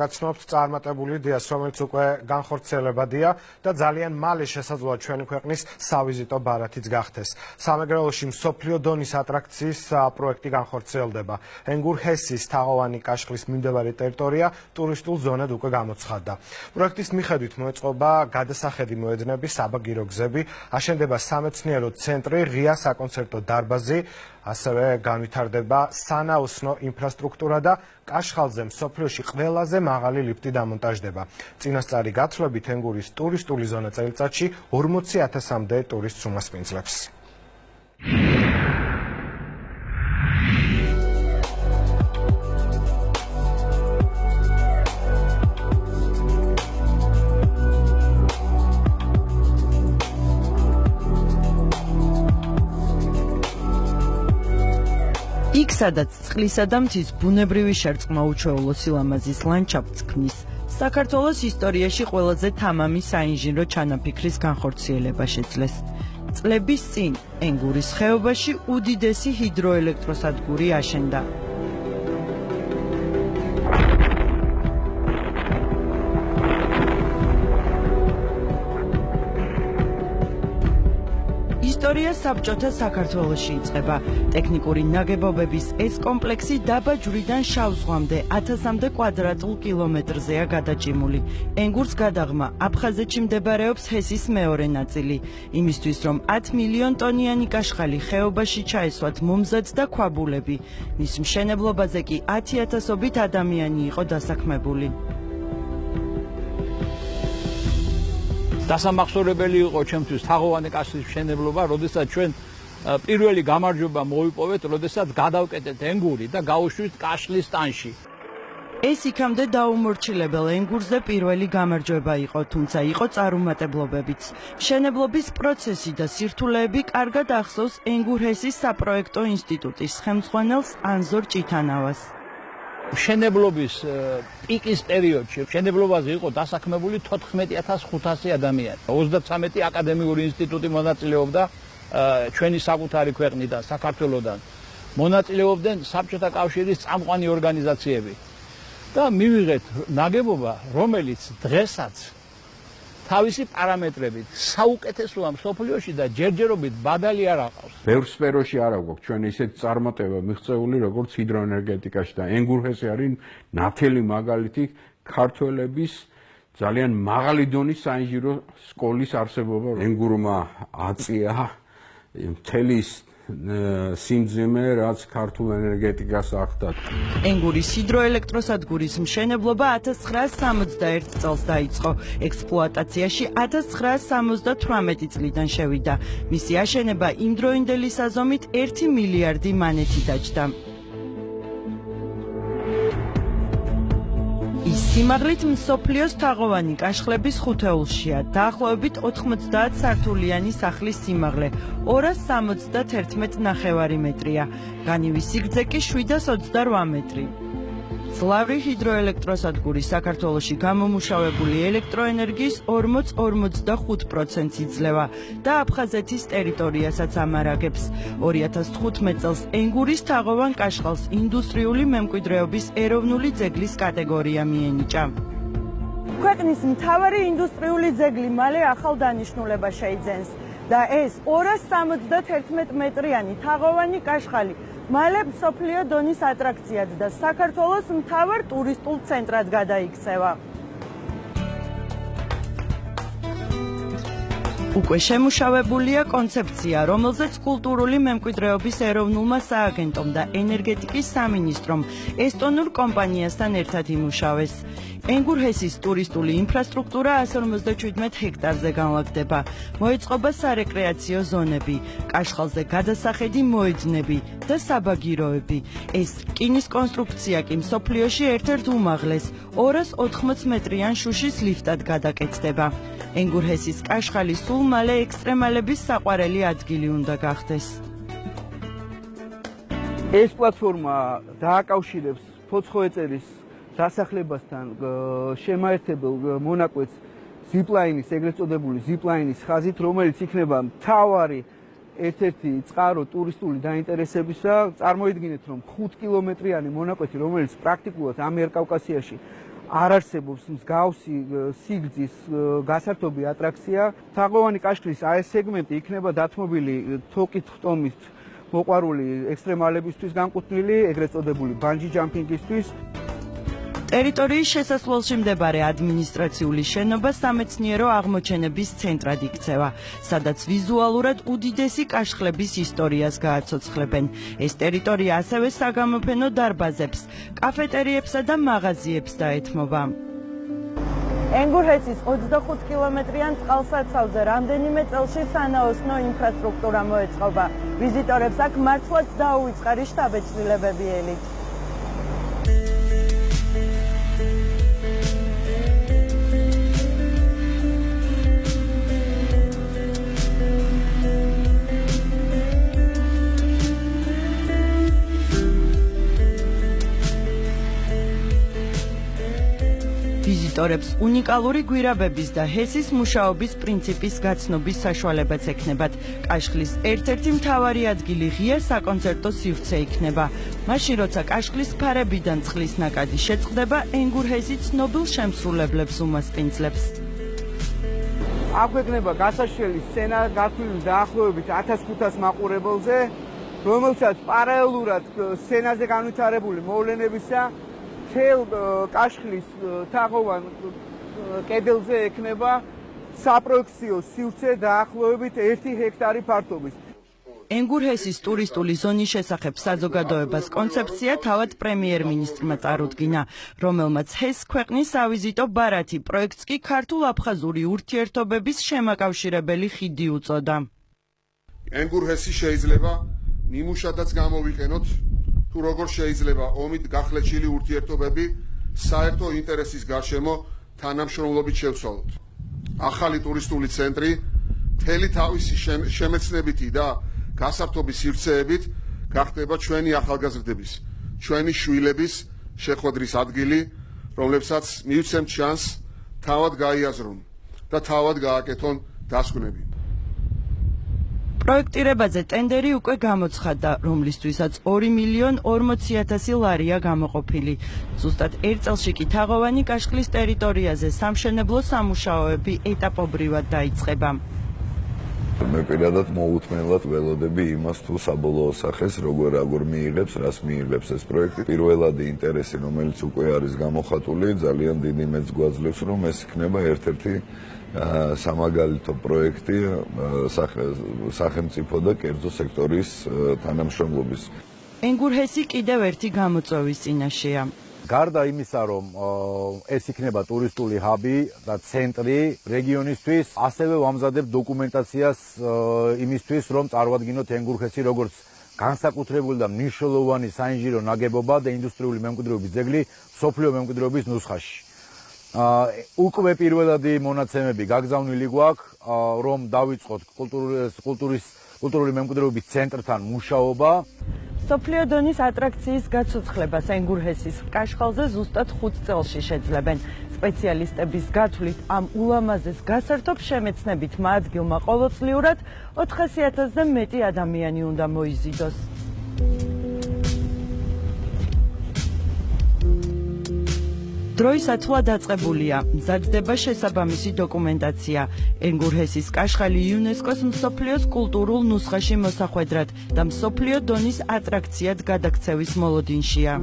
გაცნობთ წარმატებული იდეას, რომელიც უკვე განხორციელებადია და ძალიან მალე შესაძლოა ჩვენი ქვეყნის სავიზიტო ბარათიც გახდეს. სამეგრელოში მსოფლიო დონის ატრაქციის პროექტი განხორციელდება. ენგურ-ჰესის თაღოვანი კაშხლის მიმდებარე ტერიტორია ტურისტულ ზონად უკვე გამოცხადდა. პროექტის მიხედვით მოეწყობა გადასახედი მოედნები, საბაგირო გზები, აშენდება სამეცნიერო ცენტრი, ღია საკონცერტო დარბაზი, ასევე განვითარდება სანაოსნო ინფრასტრუქტურა და კაშხალზე მსოფლიოში ყველაზე მაღალი ლიფტი დამონტაჟდება. წინასწარი გათვლებით ენგურის ტურისტული ზონა წელიწადში 40,000-მდე ტურისტს უმასპინძლებს. იქ, სადაც წყლისა და მთის ბუნებრივი შერწყმა უჩვეულო სილამაზის ლანდშაფტს ქმნის, საქართველოს ისტორიაში ყველაზე თამამი საინჟინრო ჩანაფიქრის განხორციელება შეძლეს. წლების წინ ენგურის ხეობაში უდიდესი ჰიდროელექტროსადგური აშენდა. ისტორია საბჭოთა საქართველოში იწყება. ტექნიკური ნაგებობების ეს კომპლექსი დაბა ჯვრიდან შავ ზღვამდე 1000-მდე კვადრატულ კილომეტრზეა გადაჭიმული. ენგურს გადაღმა აფხაზეთში მდებარეობს ჰესის მეორე ნაწილი. იმისთვის, რომ 10 მილიონ ტონიანი კაშხალი ხეობაში ჩაესვათ მომზად და ქვაბულები. მის მშენებლობაზე კი 10,000-ობით ადამიანი იყო დასაქმებული. დასამახსოვრებელი იყო ჩემთვის თაღოვანი კაშხლის მშენებლობა, როდესაც ჩვენ პირველი გამარჯვება მოვიპოვეთ, როდესაც გადავკეტეთ ენგური და გავუშვით კაშხლის ტანში. ეს იქამდე დაუმორჩილებელ ენგურზე პირველი გამარჯვება იყო, თუმცა იყო წარუმატებლობებიც. მშენებლობის პროცესი და სირთულეები კარგად ახსოვს ენგურ-ჰესის საპროექტო ინსტიტუტის ხელმძღვანელს ანზორ ჭითანავას. მშენებლობის პიკის პერიოდში მშენებლობაზე იყო დასაქმებული 14,500 ადამიანი. 33 აკადემიური ინსტიტუტი მონაწილეობდა ჩვენი საკუთარი ქვეყნიდან, საქართველოსდან. მონაწილეობდნენ საბჭოთა კავშირის წამყვანი ორგანიზაციები. და მივიღეთ ნაგებობა, რომელიც დღესაც თავისი პარამეტრებით საუკეთესოა მსოფლიოში და ჯერჯერობით ბადალი არ აყავს. ბევრ სფეროში არა გვაქვს ჩვენ ისეთი წარმატება მიღწეული, როგორც ჰიდროენერგეტიკაში და ენგურ-ჰესი არის ნათელი მაგალითი ქართველების ძალიან მაღალი დონის საინჟინრო სკოლის არსებობა. ენგურმა აწია მთელი სიმძიმე, რაც ქართულ ენერგეტიკას ახდათ. ენგურის ჰიდროელექტროსადგურის მშენებლობა 1961 წელს დაიწყო. ექსპლუატაციაში 1978 წლიდან შევიდა. მისი აშენება იმდროინდელი საზომით 1 მილიარდი მანეთი დაჯდა. ის სიმაღლით მსოფლიოს თაღოვანი კაშხლების ხუთეულშია. დაახლოებით 90 სართულიანი სახლის სიმაღლე 271 ნახევარი მეტრია. განივი სიგრძე კი 728 მეტრი. მძლავრი ჰიდროელექტროსადგური საქართველოში გამომუშავებული ელექტროენერგიის 40-45%-ს იძლევა და აფხაზეთის ტერიტორიასაც ამარაგებს. 2015 წელს ენგურის თაღოვან კაშხალს ინდუსტრიული მემკვიდრეობის ეროვნული ძეგლის კატეგორია მიენიჭა. ქვეყნის მთავარი ინდუსტრიული ძეგლი მალე ახალ დანიშნულებას შეიძენს და ეს 271 მეტრიანი თაღოვანი კაშხალი მალე მსოფლიო დონის ატრაქციად და საქართველოს მთავარ ტურისტულ ცენტრად გადაიქცევა. უკვე შემუშავებულია კონცეფცია, რომელზეც კულტურული მემკვიდრეობის ეროვნულმა სააგენტომ და ენერგეტიკის სამინისტრომ ესტონურ კომპანიასთან ერთად იმუშავეს. ენგურ-ჰესის ტურისტული ინფრასტრუქტურა 157 ჰექტარზე განლაგდება. მოეწყობა სარეკრეაციო ზონები, კაშხალზე გადასახედი მოედნები და საბაგიროები. ეს რკინის კონსტრუქცია კი მსოფლიოში ერთ-ერთ უმაღლეს 280 მეტრიან შუშის ლიფტად გადაკეთდება. ენგურ-ჰესის კაშხალი სულ მალე ექსტრემალების საყვარელი ადგილი უნდა გახდეს. ეს პლატფორმა დააკავშირებს ფოცხოვეწერის დასახლებასთან შემაერთებელ მონაკვეთს ზიპლაინის, ეგრეთ წოდებული ზიპლაინის ხაზით, რომელიც იქნება მთავარი ერთ-ერთი წყარო ტურისტული დაინტერესებისა. წარმოიდგინეთ, რომ 5 კილომეტრიანი მონაკვეთი, რომელიც პრაქტიკულად ამიერკავკასიაში არ არსებობს მსგავსი სიგრძის გასართობი ატრაქცია. თაღოვანი კაშხლის აი ეს სეგმენტი იქნება დათმობილი თოკით ხტომით მოყვარული ექსტრემალებისთვის განკუთვნილი, ეგრეთ წოდებული ბანჯი ჯამპინგისთვის. ტერიტორიის შესასვლელში მდებარე ადმინისტრაციული შენობა სამეცნიერო აღმოჩენების ცენტრად იქცევა, სადაც ვიზუალურად უდიდესი კაშხლების ისტორიას გააცოცხლებენ. ეს ტერიტორია ასევე საგამოფენო დარბაზებს, კაფეტერიებსა და მაღაზიებს დაეთმობა. ენგურჰესის 25 კილომეტრიან წყალსაცავზე რამდენიმე წელში სანაოსნო ინფრასტრუქტურა მოეწყობა. ვიზიტორებს აქ მართლაც დაუვიწყარი შთაბეჭდილებები ელით. ვიზიტორებს უნიკალური გვირაბების და ჰესის მუშაობის პრინციპის გაცნობის საშუალებაც ექნებათ. კაშხლის ერთ-ერთი მთავარი ადგილი ღია საკონცერტო სივრცე იქნება. მაშინ, როცა კაშხლის ფარებიდან წყლის ნაკადი შეწყდება, ენგურჰესი ცნობილ შემსრულებლებს უმასპინძლებს. აქ ექნება გასაშლელი სცენა გათვლილი დაახლოებით 1500 მაყურებელზე, რომელსაც პარალელურად სცენაზე განვითარებული მოვლენებისა თელ კაშხლის თაღოვან კედელზე ექნება საპროექციო სივრცე დაახლოებით 1 ჰექტარი ფართობის. ენგურჰესის ტურისტული ზონის შესახებ საზოგადოებას კონცეფცია თავად პრემიერ-მინისტრმა წარუდგინა, რომელმაც ჰეს ქვეყნის სავიზიტო ბარათი პროექტს კი ქართულ-აფხაზური ურთიერთობების შემაკავშირებელი ხიდი უწოდა. ენგურჰესი შეიძლება ნიმუშადაც გამოვიყენოთ, თუ როგორ შეიძლება ომით გახლეჩილი ურთიერთობები საერთო ინტერესის გარშემო თანამშრომლობით შევცვალოთ. ახალი ტურისტული ცენტრი მთელი თავისი შემეცნებითი და გასართობის სივრცეებით გახდება ჩვენი ახალგაზრდების, ჩვენი შვილების შეხვედრის ადგილი, რომლებსაც მივცემთ შანსს თავად გაიაზრონ და თავად გააკეთონ დასკვნები. პროექტირებაზე ტენდერი უკვე გამოცხადდა, რომლისთვისაც 2.040.000 ლარია გამოყოფილი. ზუსტად ერთ წელში კი თაღოვანი კაშხლის ტერიტორიაზე სამშენებლო სამუშაოები ეტაპობრივად დაიწყება. მე პირადად მოუთმენლად ველოდები იმას, თუ საბოლოო სახეს როგორ მიიღებს, რას მიიღებს ეს პროექტი. პირველადი ინტერესი, რომელიც უკვე არის გამოხატული, ძალიან დიდი მეტს გვაძლევს, რომ ეს იქნება ერთ-ერთი სამაგალითო პროექტი სახელმწიფო და კერძო სექტორის თანამშრომლობის. ენგურჰესი კიდევ ერთი გამოწვევის წინაშეა. გარდა იმისა, რომ ეს იქნება ტურისტული ჰაბი და ცენტრი რეგიონისთვის, ასევე ვამზადებ დოკუმენტაციას იმისთვის, რომ წარვადგინოთ ენგურჰესი როგორც განსაკუთრებული და მნიშვნელოვანი საინჟინრო ნაგებობა და ინდუსტრიული მემკვიდრეობის ძეგლი მსოფლიო მემკვიდრეობის ნუსხაში. უკვე პირველადი მონაცემები გაგზავნილი გვაქვს, რომ დავიწყოთ კულტურული მემკვიდრეობის ცენტრთან მუშაობა. მსოფლიო დონის ატრაქციის გაცოცხლებას ენგურჰესის კაშხალზე ზუსტად 5 წელში შეძლებენ. სპეციალისტების გათვლით ამ ულამაზეს გასართობ შემეცნებით ადგილმა ყოველწლიურად 400,000-ზე მეტი ადამიანი უნდა მოიზიდოს. დროის ათვლა დაწყებულია, მზადდება შესაბამისი დოკუმენტაცია. ენგურჰესის კაშხალი იუნესკოს მსოფლიოს კულტურულ ნუსხაში მოსახვედრად და მსოფლიო დონის ატრაქციად გადაქცევის მოლოდინშია.